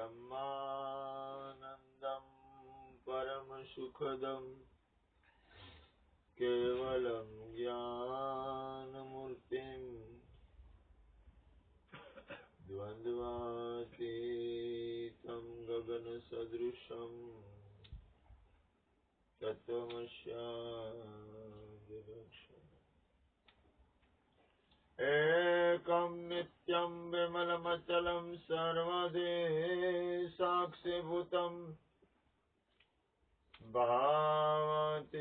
ब्रह्मानन्दं परमसुखदं केवलं ज्ञानमूर्तिं द्वन्द्वातीतं गगनसदृशं तत्त्वमस्यादिलक्ष्यम् एकं नित्यं विमलमचलं सर्वदे साक्षिभूतं भावातीतं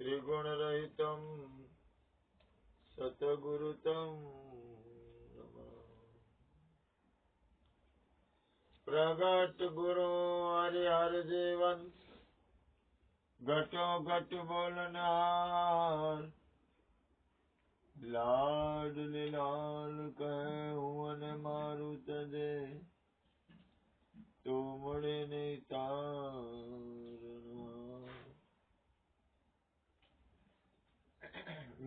त्रिगुणरहितं सतगुरुतं नमः। प्रगट गुरु हरिहर जीवन घटो घट बोलनार लाडली लाल कहूं અને મારું તજે તું મળે નહીં તારનો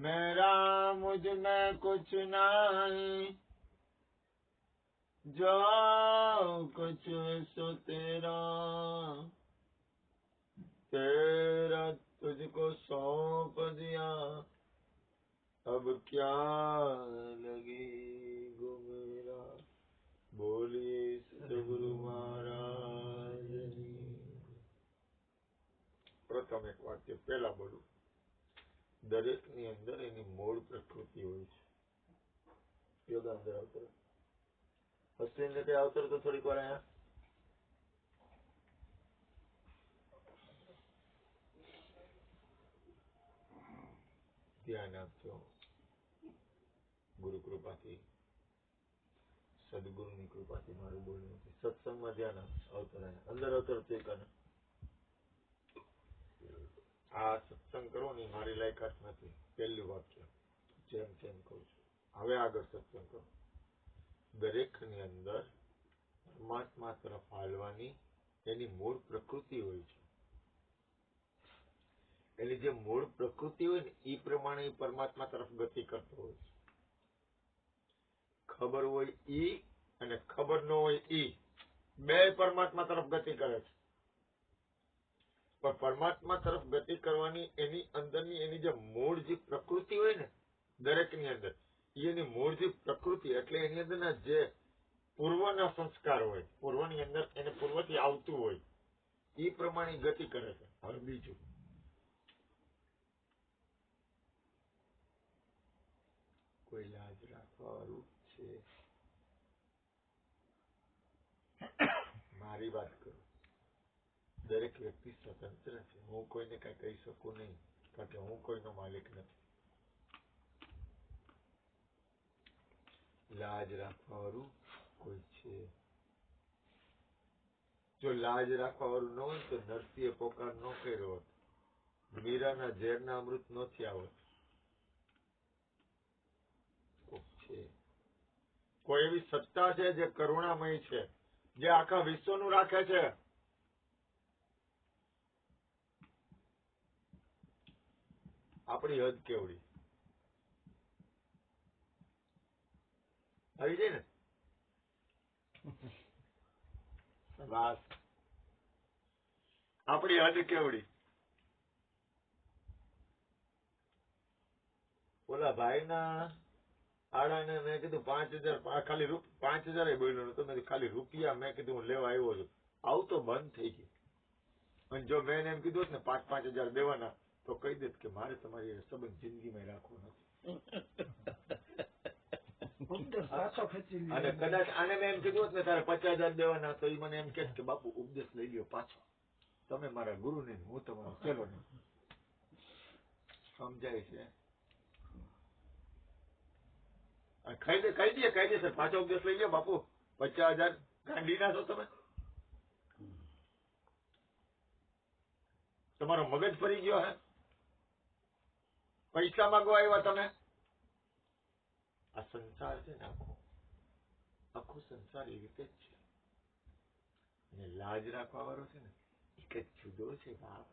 मेरा मुझ में कुछ नहीं जो कुछ सो तेरा तेरा तुझको सौंप दिया अब क्या लगी गो मेरा बोलिए सद्गुरु महाराज। प्रथम एक वाक्य पहला बोलू। दरेक ની અંદર એની મૂળ પ્રકૃતિ હોય છે। યોગાંદર અવતર અશ્વિન ને કઈ અવતર તો થોડીક વાર અહીંયા ધ્યાન આપજો। ગુરુ કૃપાથી સદગુરુની કૃપાથી મારું બોલવું છે। સત્સંગમાં ધ્યાન આપજો। અવતર અંદર અવતર છે કને આ સત્સંગ કરો ને મારી લાયકાત નથી। પહેલું વાક્ય જેમ તેમ કહું છું। હવે આગળ સત્સંગ કરો। દરેક ની અંદર પરમાત્મા તરફ હાલવાની એની મૂળ પ્રકૃતિ હોય છે। એની જે મૂળ પ્રકૃતિ હોય ને એ પ્રમાણે પરમાત્મા તરફ ગતિ કરતો હોય છે। ખબર હોય ઈ અને ખબર ન હોય ઈ બે પરમાત્મા તરફ ગતિ કરે છે। પણ પરમાત્મા તરફ ગતિ કરવાની એની અંદરની એની જે મૂળ જે પ્રકૃતિ હોય ને દરેક ની અંદર એની મૂળ જે પ્રકૃતિ એટલે એની અંદરના જે પૂર્વના સંસ્કાર હોય પૂર્વની અંદર એને પૂર્વથી આવતું હોય એ પ્રમાણે ગતિ કરે છે। હવે બીજું કોઈ લાજ રાખવાનું છે? મારી વાત કરું। દરેક વ્યક્તિ સ્વતંત્ર છે। હું કોઈને કઈ કહી શકું નહીં કારણ કે હું કોઈનો માલિક નથી। લાજ રાખવાવાળું કોઈ છે? જો લાજ રાખવાવાળું ન હોય તો નરસિંહે પોકાર ન કર્યો હોત, મીરાના ઝેરના અમૃત ન થયા હોત। છે કોઈ એવી સત્તા છે જે કરુણામય છે, જે આખા વિશ્વનું રાખે છે। આપણી હદ કેવડી આવી જાય ને બસ આપણી હદ કેવડી। ઓલા ભાઈના આડાને મેં કીધું 5000 ખાલી 5000 બોલ્યો નતો, મેં ખાલી રૂપિયા મેં કીધું હું લેવા આવ્યો છું, આવું તો બંધ થઈ ગયું। અને જો મેં એમ કીધું ને 5-5000 દેવાના તો કહી દેત કે મારે તમારી સંબંધ જિંદગીમાં રાખવો નથી। અને કદાચ આને મેં એમ કીધું ને તારે 50,000 દેવાના તો એ મને એમ કે બાપુ ઉપદેશ લઈ લ્યો પાછો, તમે મારા ગુરુ ને હું તમારો ચેલો નહીં। સમજાય છે? કહી દે સર પાછો ઉપદેશ લઈ લ્યો બાપુ, 50,000 ગાંડી ના છો તમે, તમારો મગજ ફરી ગયો હે, પૈસા માંગવા આવ્યા તમે। આ સંસાર છે ને આખો સંસાર એ રીતે જ છે। અને લાજ રાખવા વાળો છે ને એક જ જુદો છે બાપ।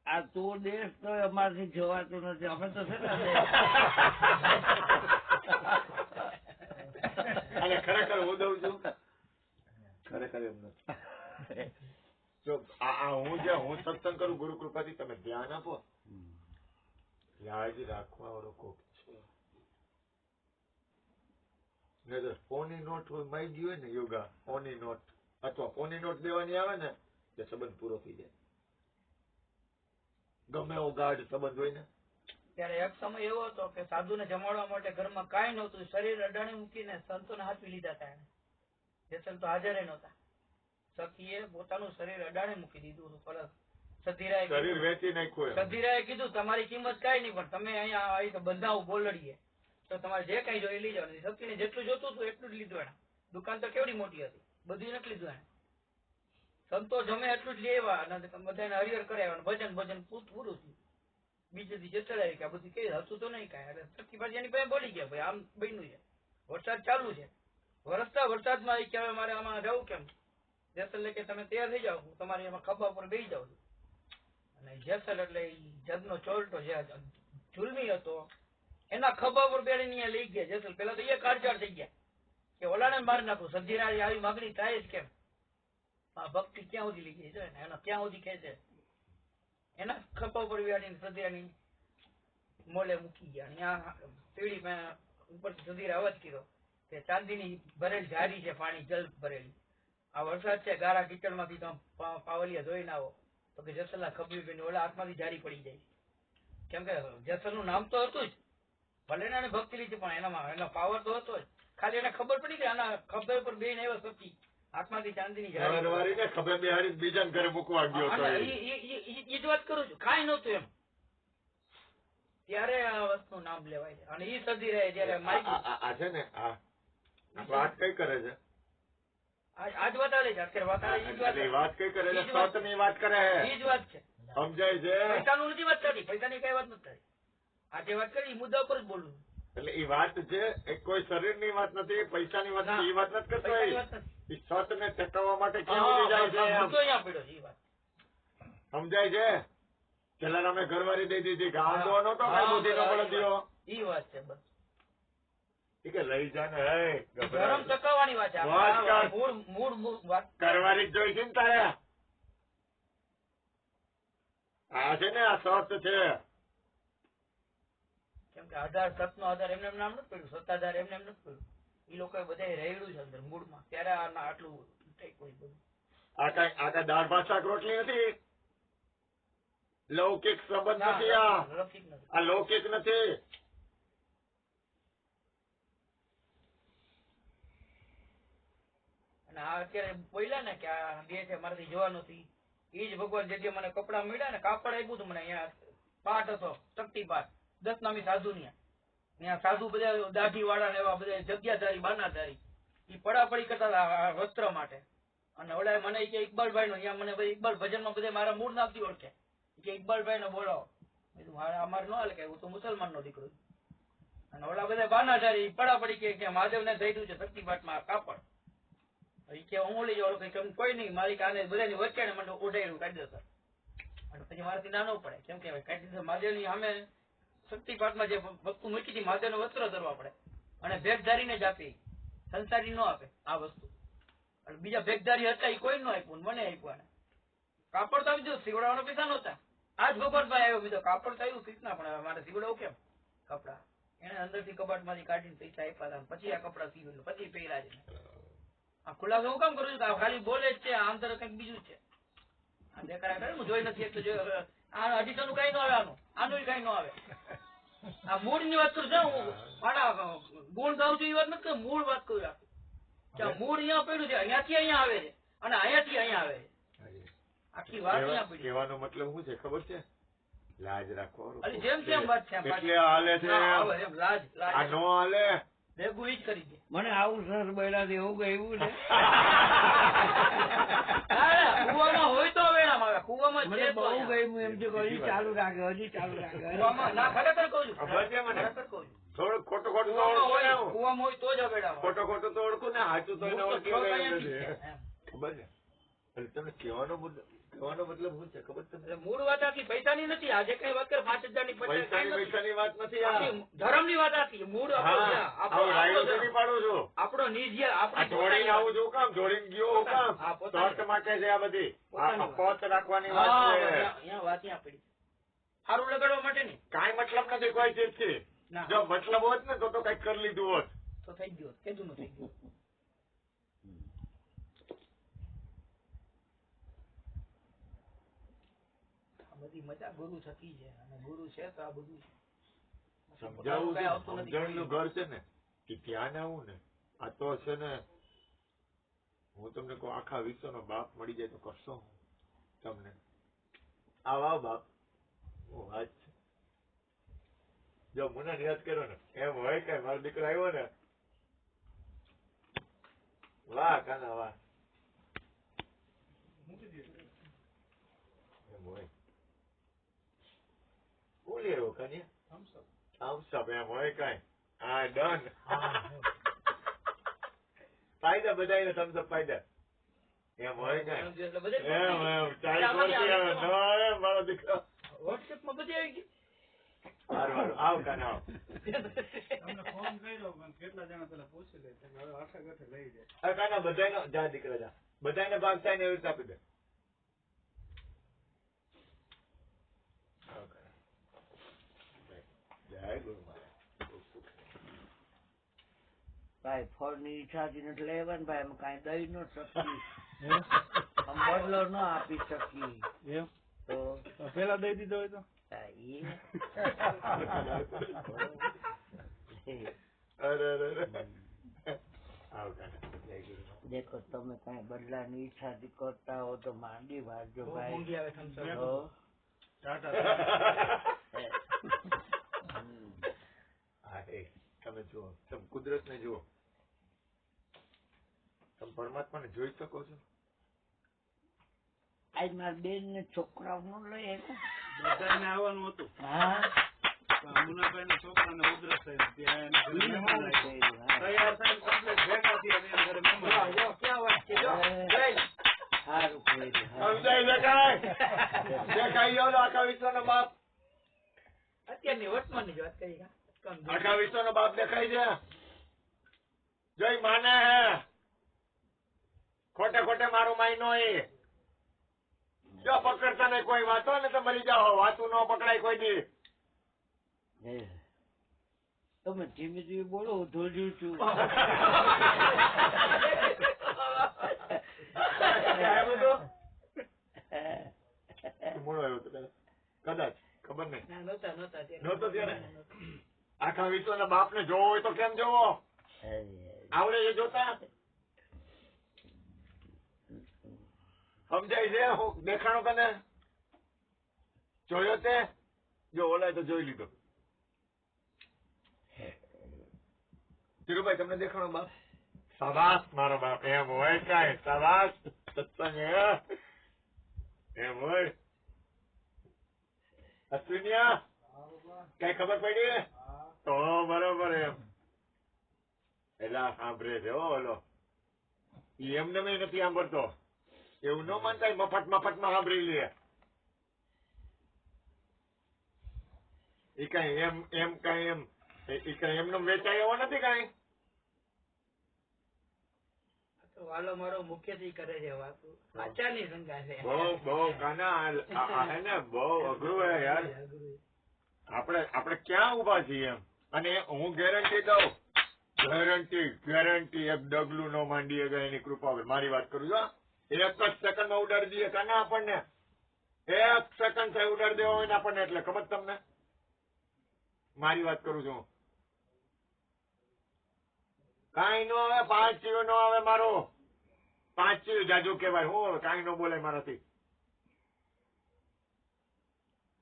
આ તો દેશ તો અમારથી જવાતું નથી, અમે તો છે ને અને ખરેખર હું દઉં છું ખરેખર એમ નથી. જો હું સત્સંગ કરું ગુરુ કૃપાથી તમે ધ્યાન આપો, લાજ રાખવા વાળો કોક છે. નહીતર ફોની નોટ માંગી હોય ને યોગા ફોની નોટ અથવા ફોની નોટ દેવાની આવે ને તે સંબંધ પૂરો થઈ જાય. ગમે એવો ગાઢ સંબંધ હોય ને. ત્યારે એક સમય એવો હતો કે સાધુને જમાડવા માટે ઘરમાં કાંઈ નહોતું, શરીર અડાણી મૂકીને સંતોને હાથવી લીધા હતા એને. જેસલ તો હાજર નહોતા. સખીએ પોતાનું શરીર અડાણે મૂકી દીધું હતું. પરત શરીર વેચી નાખ્યું. સધીરાએ કીધું તમારી કિંમત કાંઈ નહીં, પણ તમે અહીંયા આવી બંધાવું બોલડીએ તો તમારે જે કઈ જોઈએ લઈ જવાનું. સખીને જેટલું જોતું હતું એટલું જ લીધું એને. દુકાન તો કેવડી મોટી હતી, બધું નથી લીધું એને. સંતો જમે એટલું જ લેવા અને બધાને હરિહર કરાવ્યા, ભજન ભજન પૂરું થયું. બીજે દી જતા રહ્યા કે આ બધું કઈ હતું તો નહીં કાંઈ. એટલે સખી પાછી એની પાસે બોલી ગયા, ભાઈ આમ બન્યું છે, વરસાદ ચાલુ છે, વરસતા વરસાદમાં એ કહેવાય મારે આમાં જવું કેમ? જેસલ કે તમે તૈયાર થઈ જાઓ, હું તમારી એમાં ખભા ઉપર બેસી જાઉં છું. અને જેસલ એટલે જગનો ચોલટો જે જુલમી હતો એના ખભા ઉપર બેડીને લઈ ગયા જેસલ. પેલા તો એ કાળજાળ થઈ ગયા કે ઓલાને મારી નાખું, સધીરાએ આવી માગણી થાય જ કેમ? આ ભક્તિ ક્યાં સુધી લઈ ગઈ છે ને એના ક્યાં સુધી ખેંચે. એના ખભા ઉપર બેડીને સધીરાની મોલે મૂકી ગયા. અહીંયા પીડી ઉપરથી સધીરા અવાજ કર્યો કે ચાંદીની ભરેલ જારી છે, પાણી જલ ભરેલી, આ વરસાદ છે, ગારા કીચડ માંથી તમે પાવલિયા ધોઈને આવો. તો કે જેસલના ખભી ઓલા હાથમાંથી જારી પડી જાય. કેમ કે જેસલ નું નામ તો હતું જ, ભલે એને ભક્તિ લીધી પણ એનામાં એનો પાવર તો હતો જ. ખાલી એને ખબર પડી કે આના ખભે ઉપર બેન આવ્યો સતી હાથમાંથી ચાંદીની જારી ખબર બેહાડી બીજા ઘરે મૂકવા ગયો હતો. એ જ વાત કરું છું, કાંઈ નહોતું એમ ત્યારે આ વસ્તુ નામ લેવાય છે. અને ઈ સદી રહે જયારે આ છે ને આ વાત કઈ કરે છે? આજ વતાડે છે અત્યારે વાત કઈ કરે છે? સતની વાત કરે છે. ઈ જ વાત છે, સમજાય છે? પૈસાનું નથી વાત કરી, પૈસાની કઈ વાત નથી કરી. આજે વાત કરી મુદ્દા ઉપર જ બોલું. એટલે એ વાત છે એ કોઈ શરીર ની વાત નથી, પૈસાની વાત નથી, એ વાત નથી કરતો. એ સત ને ટકાવવા માટે ક્યાં જાય છે સમજાય છે? પેલા અમે ઘરવાળી દઈ દીધી કે આંધો નતો કઈ બુદ્ધિ નો પડે દિયો. ઈ વાત છે બસ. કે લઈ જા ને હે ગરમ ટકાવવાની વાત છે. મૂળ વાત કરવાની જ જોઈ છે ને તારે. આ છે ને આ સત છે. કેમ કે આધાર સત નો આધાર એમને નામ નથી પડ્યું, સત્તાધાર એમને નથી પડ્યું. એ લોકો બધા રહેલું છે અંદર મૂળમાં, ત્યારે આટલું બધું. આ કઈ દાળ ભાત શાક રોટલી નથી, લૌકિક સંબંધ નથી. આ લૌકિક નથી. અને આ અત્યારે બોલ્યા ને કે આ બે છે મારાથી જોવા નથી, એ જ ભગવાન જગ્યાએ મને કપડા મળ્યા ને કાપડ આપ્યું હતું મને. અહીંયા પાઠ હતો શક્તિ પાઠ 10 નામી સાધુ ત્યાં સાધુ બધા દાઢી વાળા ને એવા બધા જગ્યાધારી બાનાધારી એ પડાપડી કરતા હતા વસ્ત્ર માટે. અને ઓલા મને કે ઇકબાલભાઈ નો અહીંયા મને ઇકબાલ ભજન માં બધા મારા મૂળ નામથી ઓળખે કે ઇકબાલભાઈ ને બોલાવો. અમારે ન હાલે કે હું તો મુસલમાન નો દીકરો. અને ઓલા બધા બાનાધારી પડાપડી કે મહાદેવ ને દઈ દઉં છે શક્તિપાઠ માં કાપડ. કે હું લઈ જાઉં કોઈ નહીં, મારી કાને બધાની વચ્ચે મને ઓઢાડ્યું કાયદેસર. અને પછી મારાથી નાનો પડે કેમ કે કાયદેસર મહાદેવ ની સામે શક્તિપાઠમાં જે વસ્તુ મૂકી હતી મહાદેવ નો વસ્ત્ર ધરવા પડે. અને ભેગધારીને જ આપી, સંસારી ન આપે આ વસ્તુ. અને બીજા ભેગધારી હતા એ કોઈ ન આપ્યું, મને આપ્યું. કાપડ તો આવી ગયું, સીવડાવવાનો પૈસા નહોતા. આજ ભગવાનભાઈ આવ્યો બીજો કાપડ તો આવ્યું કૃષ્ણ, પણ મારે સીવડાવું કેમ કપડા? એને અંદર થી કબાટ માંથી કાઢીને પૈસા આપ્યા હતા, પછી આ કપડા સીવેલું, પછી પહેર્યા છે. આ ખુલાસો હું કામ કરું છું? ખાલી બોલે જ છે, અંદર કઈક બીજું જ છે. દેખાડા કરે હું જોઈ નથી એક તો જોયું. આ 250 નું કઈ ન આવે, આનું કઈ ન આવે. આ મૂળ ની વાત કરું છું હું, મારા ગુણ ગાઉં છું એ વાત નથી, મૂળ વાત કરું. મૂળ અહીંયા પડ્યું છે, અહીંયાથી અહીંયા આવે છે અને અહીંયાથી અહીંયા આવે છે. આખી વાત અહીંયા પડી. કહેવાનો મતલબ શું છે ખબર છે? લાજ રાખો. જેમ તેમ વાત છે, એટલે હાલે છે લાજ આ નો હાલે ભેગું ઈ જ કરી દે. મને આવું સરસ બૈરા એવું ગયું ને કુવામાં હોય તો વેળામાં આવે, કુવામાં મને બહુ ગયું એમ તો હજી ચાલુ રાખે, હજી ચાલુ રાખે. ના ખરેખર કહું છું, ખરેખર કહું છું. થોડું ખોટું ખોટું કુવામાં હોય તો જ વેળામાં. ખોટું ખોટું તો ઓળખું ને, સાચું તો એને ઓળખી ખબર છે. એટલે તમે કહેવાનો મુદ્દો કહેવાનો મતલબ શું છે ખબર તમને? એટલે મૂળ વાત આખી પૈસાની નથી. આજે કઈ વાત કરે 5,000 ની 50,000 પૈસાની વાત નથી આ. ધર્મ ની વાત આખી. મૂળ હા, આવું રાયડું નથી પાડું છું. આપણો નિજ આ જોડીને આવું છું કામ? જોડીને ગયો હું કામ? તર્ક માટે છે આ બધી. આ પત રાખવાની વાત છે. અહીંયા વાત ત્યાં પડી. સારું લગાડવા માટે નહીં. કાંઈ મતલબ નથી કોઈ ચીજથી. ના. જો મતલબ હોત ને તો કઈક કરી લીધું હોત. તો થઈ ગયું. કેદું નું થઈ ગયું. આ બધી મજા ગુરુ થકી છે અને ગુરુ છે તો આ બધું સમજાવું સમજણનું ઘર છે ને કે ત્યાં આવું ને આ તો છે ને હું તમને કહું આખા વિશ્વનો બાપ મળી જાય તો કરશો હું તમને? આવા બાપ વાત છે. જો મને યાદ કર્યો ને એમ હોય કે મારો દીકરો આવ્યો ને વાહ કાના વાહ એમ હોય બોલી આવ્યો કાનિયા થમ્સઅપ એમ હોય કઈ હા ડન ફાયદા બધાને થમ્સઅપ ફાયદા એમ હોય કઈ એમ ચાય મારો દીકરો વોટ્સએપ માં બધી આવી ગઈ. સારું આવ કાને આવ ફોન કર્યો પણ કેટલા જણા પેલા પૂછી લે હવે આખા ગઠે લઈ જાય. કાના બધાને જા દીકરા જા બધાને ભાગ થાય ને એવી રીતે આપી દે. જય ગુરુ ભાઈ ફળ ની ઈચ્છા થી નથી લેવા ને ભાઈ અમે કઈ દઈ ન શકીએ, અમે બદલો ન આપી શકીએ. એમ તો પેલા દઈ દીધો હોય તો અરે આવ કાના જય ગુરુ. દેખો તમે કઈ બદલા ની ઈચ્છા થી કરતા હો તો માંડી વાંચજો બહુ ભાઈ. મોંઘી આવે thumbs up. તો હા એ તમે જુઓ તમે કુદરત ને જુઓ તમે પરમાત્મા ને જોઈ શકો છો. આજ મારા બેન ને છોકરાઓ નું લઈ આવ્યો. બધાને આવવાનું હતું હા મુનાભાઈ ના છોકરાને ઉધરસ થઈ ત્યાં એને ઘરે મહેમાન આવ્યા. તૈયાર તૈયાર થઈને complete ભેગા થયા અને એના ઘરે મહેમાન આવ્યા. જો, ક્યાં વાત છે જો. સારું કર્યું. સમજાઈ શકાય દેખાઈ ગયો આખા વિશ્વનો બાપ. અત્યારની વર્તમાન ની જ વાત કરી. આખા વિશ્વનો બાપ દેખાય છે. જોઈ માને હે ખોટે ખોટે મારું માયનો એ જો પકડતા નહીં કોઈ વાતો ને તો મરી જાઓ. વાતું ન પકડાય કોઈ દી. તમે ધીમે ધીમે બોલો હું ધોજું છું. મોડો આવ્યો તો કદાચ ખબર નહીં ના, નહોતા ત્યારે. નહોતો ત્યારે. આખા વિશ્વના બાપ ને જોવો હોય તો કેમ જોવો? આવડે એ જોતા સમજાય છે? હું દેખાણો તને જોયો તે? જો ઓલાય તો જોઈ લીધો. ધીરુભાઈ તમને દેખાણો બાપ? શાબાશ મારો બાપ. એમ હોય કાંઈ શાબાશ સત્સંગ એમ હોય. અશ્વિનિયા કઈ ખબર પડી? તો બરોબર એમ એલા સાંભળે છે હો ઓલો એમને મેં નથી સાંભળતો. એવું ન માનતા મફત માં સાંભળી લે. એ કઈ એમ કઈ એમ એ કઈ એમનો વેચાય એવો નથી કઈ. તો વાલો મારો મુખ્યથી કરે છે વાતો. આચારની શંકા છે. બહુ કાના હે ને બહુ અઘરું હે યાર. આપણે ક્યાં ઉભા છીએ એમ. અને હું ગેરંટી દઉં ગેરંટી એક ડગલું ન માંડીએ ગયા એની કૃપા હોય. મારી વાત કરું છું. એક જ સેકન્ડ માં ઉડાડી દઈએ કાના આપણને. એક સેકન્ડ થાય ઉડાડી દેવા હોય ને આપણને એટલે ખબર તમને. મારી વાત કરું છું. કાંઈ નો આવે 5 ચીયો નો આવે મારો 5 ચીયો જાજુ કેવાય. હું કાંઈ નો બોલાય મારાથી.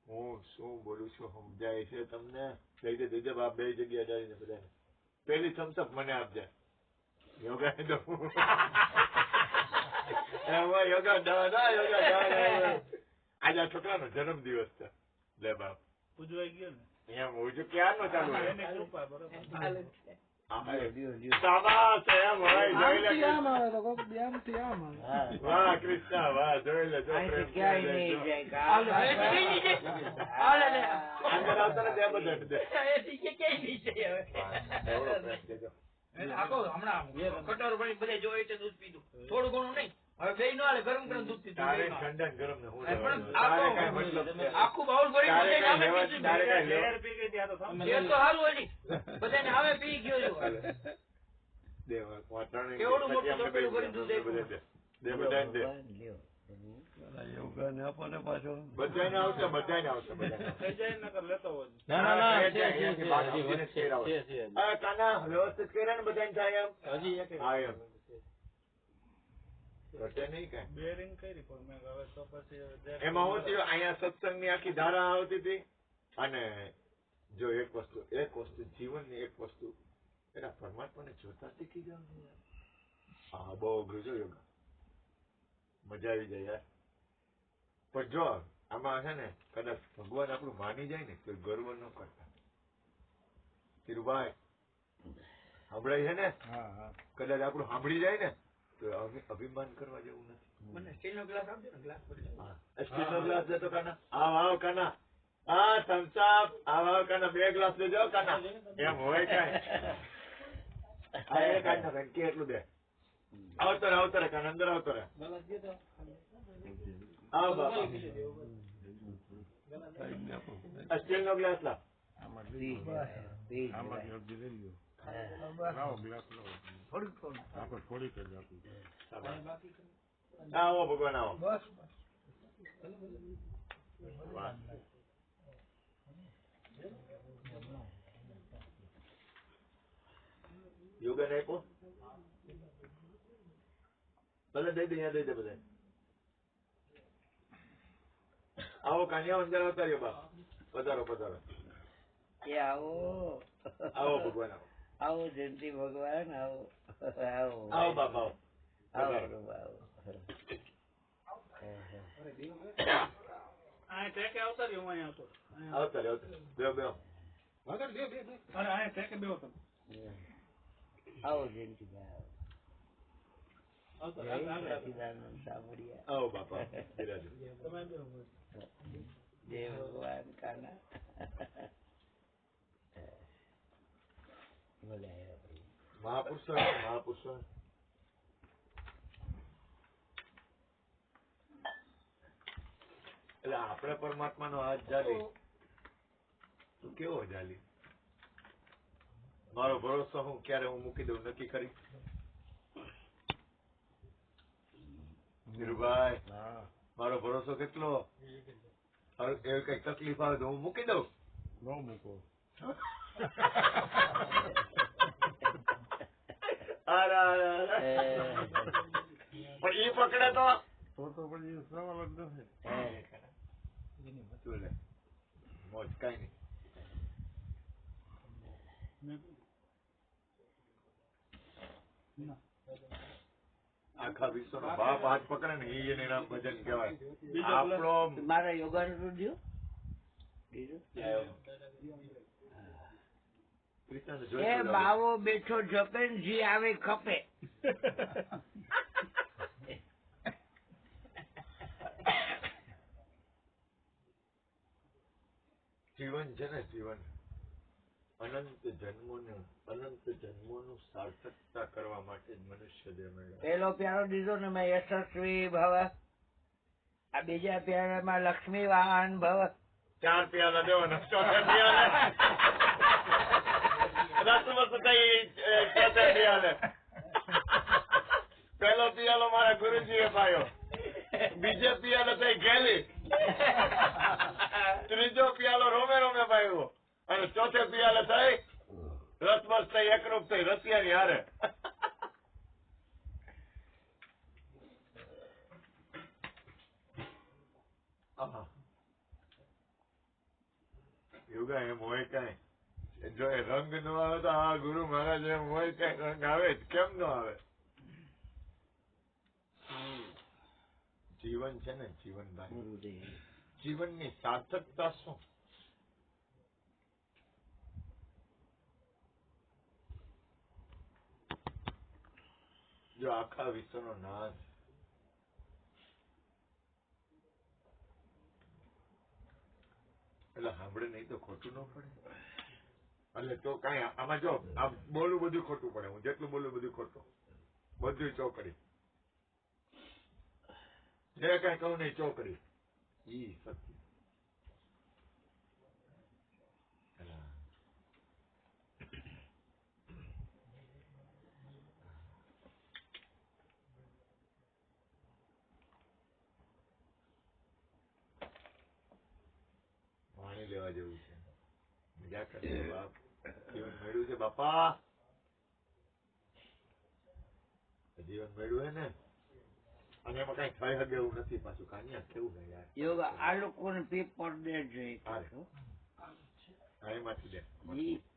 હું શું બોલું છું સમજાય છે તમને? દઈ દેજે બાપ બે જગ્યા જઈને બધાને. પેલી થમ્સઅપ મને આપજે. યોગા દઉં યોગા યોગા આજે આ છોકરાનો જન્મદિવસ છે. લે બાપ ઉજવાઈ ગયો ને એમ હું ક્યારનો ચાલુ એની કૃપા બરોબર. હાલ જ છે. શાબાશ એમ હોય જોઈ લે આમથી આમ આવે તો કોક દી આમથી આમ આવે. હા. વાહ કૃષ્ણ વાહ જોઈ લે જો અહીંથી પ્રેમ ક્યાંય ક્યાં નહીં જાય જાય. હાલે, કામ હવે કઈ નહીં જાય. હાલે લે. અંદર આવતો ને ત્યાં બધા દે એ ઠીક છે, ક્યાંય નહીં જાય હવે. એવડો પ્રેમ છે જો. એટલે આખો હમણાં કટોરો ભરી બધે જો એટલે દૂધ પીધું, થોડું ઘણું નહીં. હવે બેય નો હાલે, ગરમ ગરમ દૂધ પીધું. તારે બેય નો હાલે. ઠંડા ને ગરમ ને હું પણ લેવાનું? આખો તારે કાંઈ મતલબ છે? આખું બાઉલ ભરી તારે બધાને કાંઈ સામે લેવા- પીધું. તારે કાંઈ લેવા- ઝેર પી ગઈ ત્યાં તો સમજ. એ તો સારું હજી બધાને સામે પી ગયો છું. દે વાટણે કેવડું મોટું પછી અમને તપેલું બે ભરી દૂધ બધે દે. દે બધાને દે. લ્યો. બધાને આવશે બધાને આવશે બધાને. થઈ જાય નકર લેતો હોય. અહીંયાથી બાદ આપીને જ ફેર આવે. અરે કાના વ્યવસ્થિત કર્યા ને બધાને થાય એમ? હા એમ. ઘટે નહીં કાંઈ. બેરિંગ કરી પણ મેં હવે તો પછી ઝેર એમાં હું થયું અહીંયા સત્સંગની આખી ધારા આવતી હતી અને જો એક વસ્તુ જીવનની એક વસ્તુ એના પરમાત્માને જોતા શીખી જાવ ને યાર. હા બહુ અઘરું છે યોગા. મજા આવી જાય યાર. પણ જો આમાં છે ને કદાચ ભગવાન આપણું માની જાય ને તો ગર્વ ન કરતા. ધીરુભાઈ સાંભળાય છે ને? હા હા. કદાચ આપણું સાંભળી જાય ને તો અભિમાન કરવા જેવું નથી. મને સ્ટીલનો ગ્લાસ આપજો ને, ગ્લાસ ભરી લો. સ્ટીલનો ગ્લાસ દેતો કાના. આવ કાના. હા થમ્સ અપ. આવ કાના 2 ગ્લાસ લેજો કાના. એમ હોય કાંઈ. હા એ કાંઈ ના કે એટલું દે. આવતો રે કાના અંદર આવતો રે. આવ બાપા. સ્ટીલનો ગ્લાસ લાવ. આમાં પી જાય. પી જાય. આવો ભગવાન આવો. વાહ. યોગા ને આપ્યો ભલે દઈ દે અહીંયા દઈ દે બધા. આવો કાન્યા અંદર આવતા રહ્યો બાપ. પધારો પધારો. એ આવો. આવો ભગવાન આવો. આવો જયંતિ ભગવાન આવો. આવો. આવો બાપ આવો. આવો પધારો. પ્રભુ, આવો. અહીંયા ટેકે આવતા રહ્યો, હું અહીંયા આવતો. આવતા રહ્યો બેહો બેહો. અરે અહીંયા ટેકે બેહો તમે. આવો જયંતિભાઈ આવો. આવતા જય આવતા. સચ્ચિદાનંદ સાંભળ્યા. આવો બાપા. બિરાજો. તમે બેહો. જય ભગવાન કાના. બોલાય ભાઈ. મહાપુરુષો મહાપુરુષો. એટલે આપણે પરમાત્માનો હાથ જાલી તો કેવો જાલી? મારો ભરોસો હું ક્યારે હું મૂકી દઉં નક્કી કરી? ધીરુભાઈ મારો ભરોસો કેટલો? હવે એવી કઈ તકલીફ આવે તો હું મૂકી દઉં? ન મૂકો. અરે અરે અરે. પણ ઈ પકડે તો પછી સવાલ જ નથી. શું લે મોજ કઈ નહીં. આખા વિશ્વનો બાપ હાથ પકડે ને ઈ એને નામ ભજન કહેવાય. આપણો મારા યોગાનું દો. બીજું કૃષ્ણને એ જોઈ બાવો બેઠો જપે ને જી આવે ખપે. જીવન છે ને જીવન અનંત જન્મોનું સાર્થકતા કરવા માટે જ મનુષ્ય દેહ મળ્યો. પેલો પ્યારો દીધો ને મેં યશસ્વી ભવ. આ બીજા પ્યારામાં લક્ષ્મી વાહન ભવ. 4 પિયાલા દેવાના. 4 પિયાલા રસમસ થઈ 4 પિયાલે. પેલો પિયાલો મારા ગુરુજીએ પાયો. બીજો પિયાલો થઈ ગેલી. ત્રીજો પિયાલો રોમે રોમે પાયો અને ચોથે પિયાલે થઈ રસમસ થઈ એકરૂપ થઈ રસિયાની હારે. યોગા એમ હોય કઈ? જો એ રંગ નો આવે તો આ ગુરુ મહારાજ એમ હોય કઈ રંગ આવે જ કેમ નો આવે? જીવન છે ને જીવનભાઈ, જીવનની સાર્થકતા શું? જો આખા વિશ્વનો નાશ એટલે સાંભળે નહીં તો ખોટું ન પડે. એટલે તો કઈ આમાં જો આમ બોલું બધું ખોટું પડે. હું જેટલું બોલું બધું ખોટું, બધું ચોકડી. જે કઈ કહું નહીં ચોકડી, ઈ સત્ય. પાણી લેવા જેવું છે. મજા કરે બાપ. જીવન મળ્યું છે બાપા, જીવન મળ્યું હે ને, અને એમાં કઈ થઈ શકે એવું નથી. પાછું કાન્યા કેવું હે યાર. યોગા આ લોકોને પેપર દે છે. એમાંથી દે,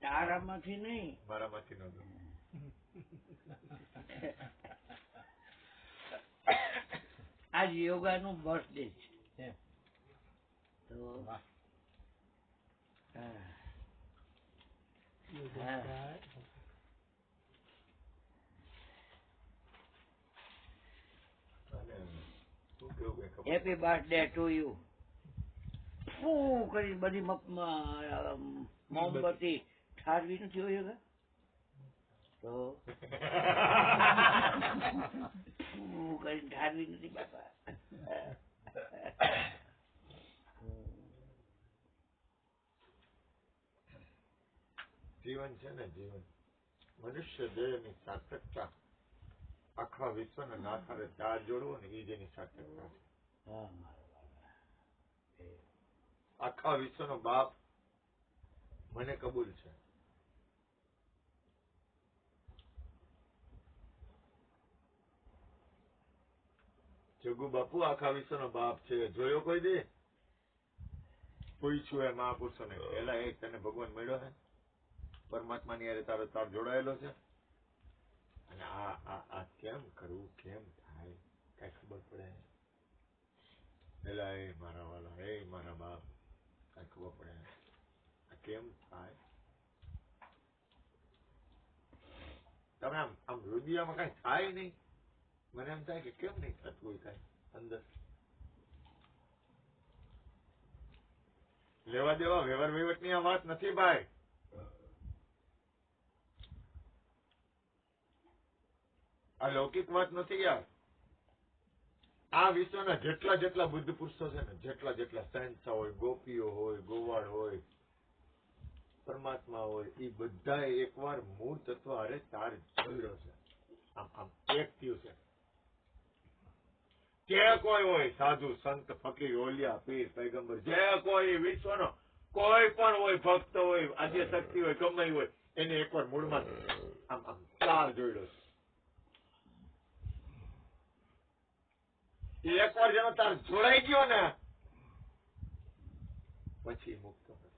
તારામાંથી નહીં, મારામાંથી ન દો. આજ યોગા નું બર્થડે છે. તો હેપી બર્થડે ટુ યુ. ફૂ કરી બધી મોમબત્તી ઠારવી નથી હોય યોગા. તો ફૂ કરીને ઠારવી નથી બાપા. જીવન છે ને, જીવન મનુષ્ય દેહની સાર્થકતા આખા વિશ્વના નાથારે ચાર જોડવો ને એ જેની સાર્થકતા છે. આખા વિશ્વનો બાપ મને કબૂલ છે. જગુ બાપુ આખા વિશ્વનો બાપ છે. જોયો કોઈ દે? પૂછ્યું એ મહાપુરુષો ને, પેલા એક તને ભગવાન મળ્યો છે, પરમાત્મા ની તારો તાર જોડાયેલો છે, અને આ કેમ કરવું, કેમ થાય, કઈ ખબર પડે? પેલા એ મારા વાલા, એ મારા બાપ, કઈ ખબર પડે આ કેમ થાય? તમે આમ હૃદયમાં કઈ થાય નહીં. મને એમ થાય કે કેમ નહીં થતું હોય કઈ અંદર. લેવા દેવા વ્યવહાર વહીવટ ની આ વાત નથી ભાઈ. આ લૌકિક વાત નથી યાર. આ વિશ્વના જેટલા જેટલા બુદ્ધ પુરુષો છે ને, જેટલા જેટલા સહેનશા હોય, ગોપીઓ હોય, ગોવાળ હોય, પરમાત્મા હોય, એ બધા એકવાર મૂળ તત્વ હારે તાર જોડ્યો છે. આમ આમ એક થયું છે. જે કોઈ હોય, સાધુ, સંત, ફકીર, ઓલિયા, પીર, પૈગંબર, જે કોઈ વિશ્વનો કોઈ પણ હોય, ભક્ત હોય, આદ્ય શક્તિ હોય, ગમે હોય, એને એકવાર મૂળમાં આમ આમ તાર જોડ્યો છે. એકવાર જેનો તાર જોડાઈ ગયો ને, પછી મુક્ત નથી.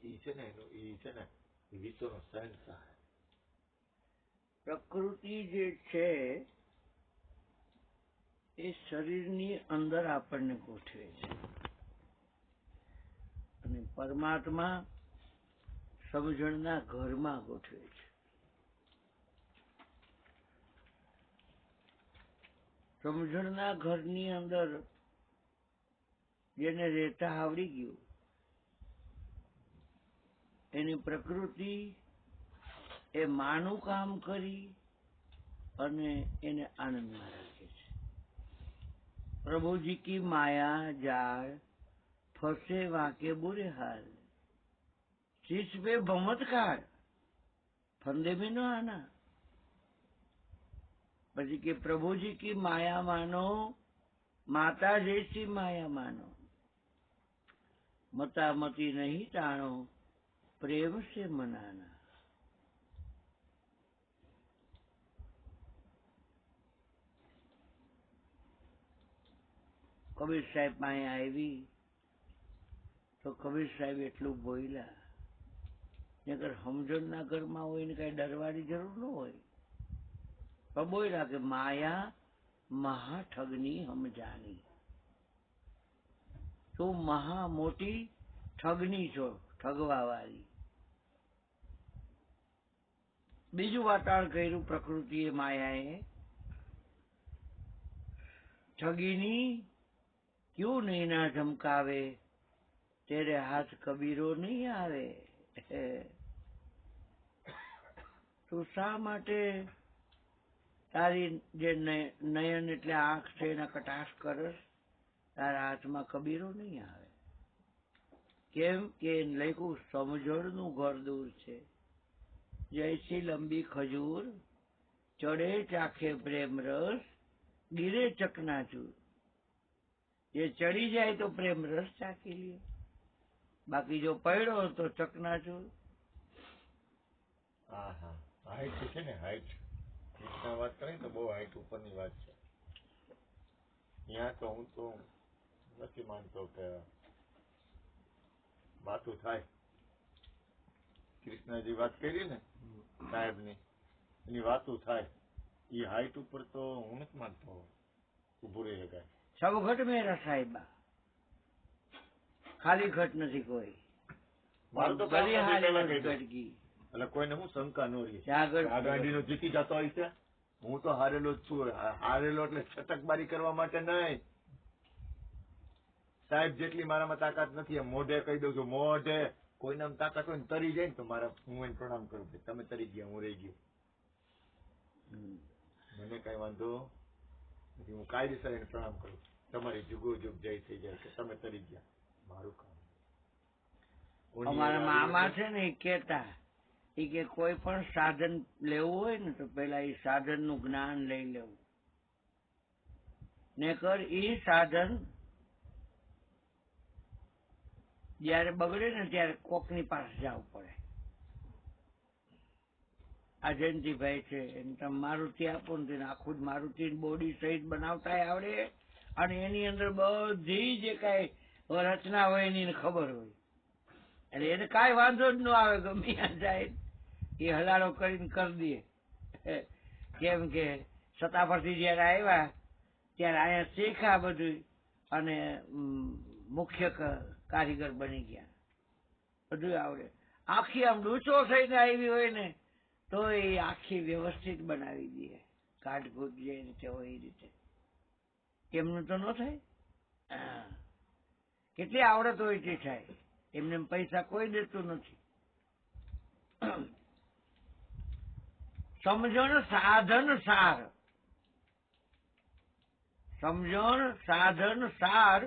ઈ છે ને એનું, ઈ છે ને વિશ્વનો સહેનશાહ. પ્રકૃતિ જે છે એ શરીરની અંદર આપણને ગોઠવે છે, અને પરમાત્મા સમજણના ઘરમાં ગોઠવે છે. સમજણના ઘરની અંદર જેને રહેતા આવડી ગયું, એની પ્રકૃતિ એ માનું કામ કરી અને એને આનંદમાં રાખે છે. પ્રભુજી કી માયા જાળ ફસે વાંકે બુરે હાલ, શીશ पे भमत काढ़ फंदे में न आना. પછી કે પ્રભુજી કી માયા માનો, માતા જैसी માયા માનો, મતા મતી નહીં તાણો, પ્રેમ से મનાના. કબીર સાહેબ પાસે આવી તો કબીર સાહેબ એટલું બોલ્યા, નકર સમજણના ઘરમાં હોય ને કઈ ડરવાની જરૂર ન હોય. પણ બોલ્યા કે માયા મહા ઠગની હમ જાની, તું મહા મોટી ઠગની છો. ઠગવા વાળી. બીજું વાતાવરણ કર્યું પ્રકૃતિએ, માયાએ. ઠગીની ક્યું નહીં ના ધમકાવે, તેરે હાથ કબીરો નહીં આવે. તું શા માટે તારી જે નયન એટલે આંખ છે એના કટાક્ષ કરસ, તારા હાથમાં કબીરો નહીં આવે. કેમ કે લખ્યું સમજણનું ઘર દૂર છે, જૈસી લંબી ખજૂર ચડે ચાખે પ્રેમ રસ, ગીરે ચકનાચૂર. જે ચડી જાય તો પ્રેમ રસ ચાખી લે, બાકી જો પડ્યો તો ચકનાચૂર. હા હા, હાઈટ છે ને, હાઈટ કૃષ્ણ વાત કરે તો બહુ હાઈટ ઉપરની વાત છે. ત્યાં તો હું તો નથી માનતો કે વાતું થાય. કૃષ્ણજી વાત કરી ને સાહેબની, એની વાતું થાય. એ હાઈટ ઉપર તો હું નથી માનતો ઉભું રહી શકાય. સબ ઘટ મેરા સાહેબા, ખાલી ઘટ નથી કોઈ. મારું તો ભલે હારી પહેલા કહી દઉં. ઘટકી એટલે કોઈને હું શંકા ન રહી. ત્યાં આગળ આ ગાડીનો જીતી જતો હોય છે, હું તો હારેલો જ છું. હારેલો એટલે છટકબારી કરવા માટે નહીં. સાહેબ જેટલી મારામાં તાકાત નથી એમ મોઢે કહી દઉં છું. મોઢે કોઈનામાં તાકાત હોય ને તરી જાય ને તો મારા હું એને પ્રણામ કરું કે તમે તરી ગયા, હું રહી ગયો. મને કઈ વાંધો નથી, હું કાયદેસર એને પ્રણામ કરું. તમારી જુગો જુગ જય થઈ જાય કે તમે તરી ગયા, મારું કામ. અમારા મામા છે ને એ કેતા, એ કે કોઈ પણ સાધન લેવું હોય ને તો પેલા એ સાધન નું જ્ઞાન લઈ લેવું, નકર એ સાધન જયારે બગડે ને ત્યારે કોકની પાસે જવું પડે. આ જયંતિભાઈ છે એને તમે મારુતિ આપો ને તેને આખું જ મારુતિ બોડી સહિત બનાવતા આવડે, અને એની અંદર બધી જે કઈ રચના હોય એની ખબર હોય, એટલે એને કાંઈ વાંધો જ ન આવે. ગમે ત્યાં જાય એ હલાડો કરીને કરી દે. કેમ કે સત્તા પરથી જયારે આવ્યા ત્યારે અહીંયા શીખ્યા બધું, અને મુખ્ય કારીગર બની ગયા, બધું આવડે. આખી આમ ડૂચો થઈને આવી હોય ને તો એ આખી વ્યવસ્થિત બનાવી દે, કાટકૂટ જે રીતે હોય એ રીતે. કેમનું તો ન થાય? કેટલી આવડત હોય તે થાય. એમને પૈસા કોઈ દેતું નથી. સમજણ સાધન સાર, સમજણ સાધન સાર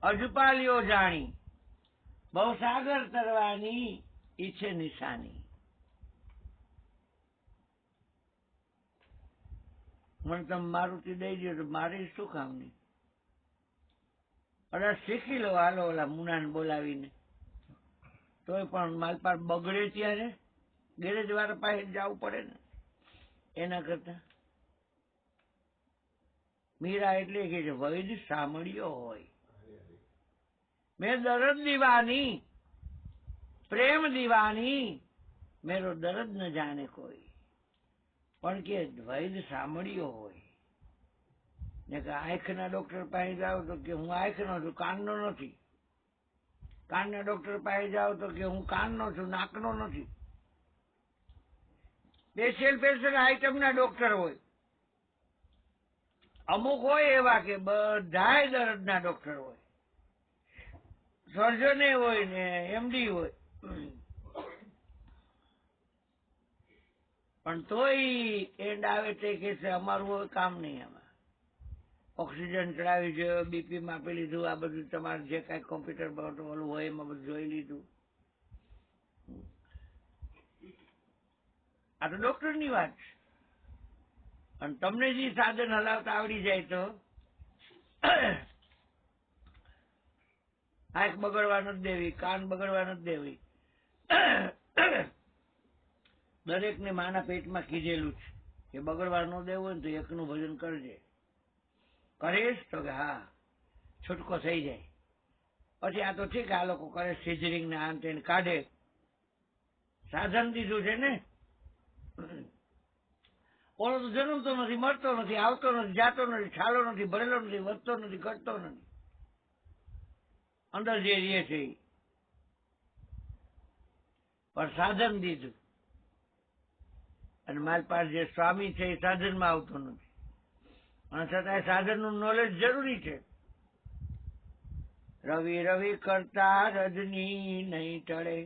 અજપાલ્યો જાણી, બહુ સાગર તરવાની ઈચ્છે નિશાની. મને તમે મારુતિ દઈ દો તો મારે શું કામની? અરે શીખી લો, હાલો ઓલા મુનાને બોલાવીને. તોય પણ માલપાર બગડે ત્યારે ગેરેજ વાળા પાસે જવું પડે ને. એના કરતા મીરા એટલે કે વૈદ સાંભળ્યો હોય. મેં દર્દ દીવાની, પ્રેમ દીવાની, મેરો દર્દ ન જાણે કોઈ. પણ કે વૈદ સાંભળ્યો હોય ને કે આંખના ડોક્ટર પાસે જાઓ તો કે હું આંખનો છું, કાનનો નથી. કાનના ડોક્ટર પાસે જાઓ તો કે હું કાનનો છું, નાકનો નથી. સ્પેશિયલ આઈટમના ડોક્ટર હોય. અમુક હોય એવા કે બધાય દર્દના ડોક્ટર હોય, સર્જને હોય ને એમડી હોય. પણ તોય એન્ડ આવે તે કે છે અમારું હવે કામ નહીં. આમાં ઓક્સિજન ચડાવી જોઈએ, બીપી માપી લીધું, આ બધું તમારે જે કાંઈ કોમ્પ્યુટર ઓલું હોય એમાં બધું જોઈ લીધું. આ તો ડોક્ટરની વાત છે. અને તમને જે સાધન હલાવતા આવડી જાય તો આંખ બગડવા નથી દેવી, કાન બગડવા નથી દેવી. દરેકને માના પેટમાં કીધેલું છે કે બગડવા ન દેવું હોય ને તો એકનું ભજન કરજે. કરીશ તો કે હા, છૂટકો થઈ જાય. પછી આ તો ઠીક, આ લોકો કરે સિઝરિંગ ને આન તેને કાઢે, સાધન દીધું છે ને. ઓલો તો જન્મતો નથી, મરતો નથી, આવતો નથી, જાતો નથી, છાલો નથી, ભરેલો નથી, વધતો નથી, ઘટતો નથી. અંદર જે રહે છે પણ સાધન દીધું, અને મારી પાસે જે સ્વામી છે એ સાધનમાં આવતો નથી, અને છતાંય સાધનનું નોલેજ જરૂરી છે. રવિ રવિ કરતા રજની નહીં ટળે,